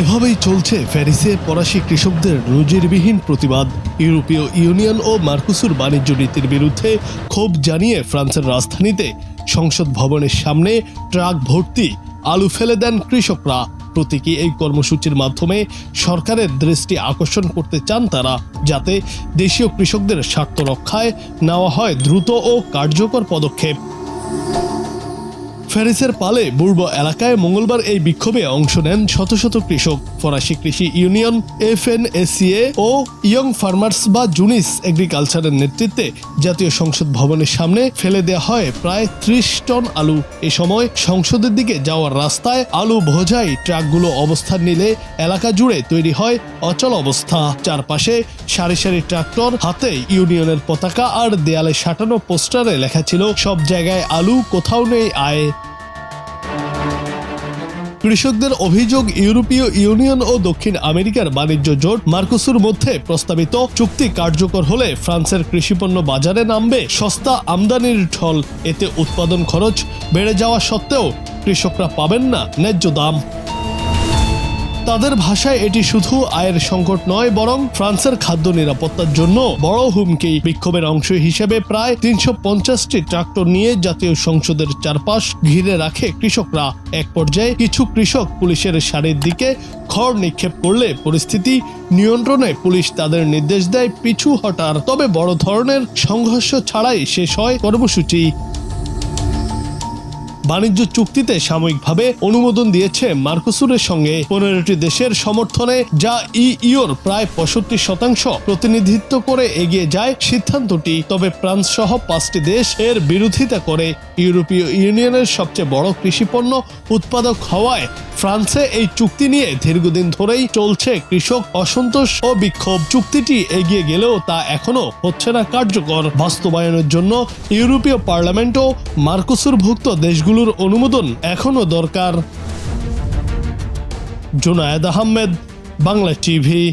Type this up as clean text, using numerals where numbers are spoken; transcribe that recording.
এভাবেই চলছে প্যারিসে ফরাসি কৃষকদের নজিরবিহীন প্রতিবাদ। ইউরোপীয় ইউনিয়ন ও মার্কোসুর বাণিজ্য নীতির বিরুদ্ধে ক্ষোভ জানিয়ে ফ্রান্সের রাজধানীতে সংসদ ভবনের সামনে ট্রাক ভর্তি আলু ফেলে দেন কৃষকরা। প্রতীকী এই কর্মসূচির মাধ্যমে সরকারের দৃষ্টি আকর্ষণ করতে চান তারা, যাতে দেশীয় কৃষকদের স্বার্থ রক্ষায় নেওয়া হয় দ্রুত ও কার্যকর পদক্ষেপ। প্যারিসের পালে বুর্ব এলাকায় মঙ্গলবার এই বিক্ষোভে অংশ নেন শত শত কৃষক। ফরাসি কৃষি ইউনিয়ন FNSEA ও ইয়ং ফার্মার্স বা জুনিস এগ্রিকালচারের নেতৃত্বে জাতীয় সংসদ ভবনের সামনে ফেলে দেওয়া হয় প্রায় 30 টন আলু। এ সময় সংসদের দিকে যাওয়ার রাস্তায় আলু বোঝাই ট্রাকগুলো অবস্থান নিলে এলাকা জুড়ে তৈরি হয় অচল অবস্থা। চারপাশে সারি সারি ট্রাক্টর, হাতে ইউনিয়নের পতাকা আর দেয়ালে সাঁটানো পোস্টারে লেখা ছিল সব জায়গায় আলু, কোথাও নেই আয়। কৃষকদের অভিযোগ, ইউরোপীয় ইউনিয়ন ও দক্ষিণ আমেরিকার বাণিজ্য জোট মার্কোসুর মধ্যে প্রস্তাবিত চুক্তি কার্যকর হলে ফ্রান্সের কৃষিপণ্য বাজারে নামবে সস্তা আমদানির ঢল। এতে উৎপাদন খরচ বেড়ে যাওয়া সত্ত্বেও কৃষকরা পাবেন না ন্যায্য দাম। তাদের ভাষায় এটি শুধু আয়ের সংকট নয়, বরং ফ্রান্সের খাদ্য নিরাপত্তার জন্য বড় হুমকি। বিক্ষোভের অংশ হিসেবে প্রায় 350টি ট্রাক্টর নিয়ে জাতীয় সংসদের চারপাশ ঘিরে রাখে কৃষকরা। এক পর্যায়ে কিছু কৃষক পুলিশের সারির দিকে খড় নিক্ষেপ করলে পরিস্থিতি নিয়ন্ত্রণে পুলিশ তাদের নির্দেশ দেয় পিছু হটার। তবে বড় ধরনের সংঘর্ষ ছাড়াই শেষ হয় কর্মসূচি। বাণিজ্য চুক্তিতে সাময়িকভাবে অনুমোদন দিয়েছে মার্কোসুরের সঙ্গে 15টি দেশের সমর্থনে, যা ইইউর প্রায় 65% প্রতিনিধিত্ব করে এগিয়ে যায় সিদ্ধান্তটি। তবে ফ্রান্স সহ 5টি দেশ এর বিরোধিতা করে। ইউরোপীয় ইউনিয়নের সবচেয়ে বড় কৃষিপণ্য উৎপাদক হওয়ায় ফ্রান্সে এই চুক্তি নিয়ে দীর্ঘদিন ধরেই চলছে কৃষক অসন্তোষ ও বিক্ষোভ। চুক্তিটি এগিয়ে গেলেও তা এখনো হচ্ছে না কার্যকর। বাস্তবায়নের জন্য ইউরোপীয় পার্লামেন্ট ও মার্কোসুরভুক্ত দেশগুলোর অনুমোদন এখনো দরকার। জুনায়েদ আহমেদ, বাংলা টিভি।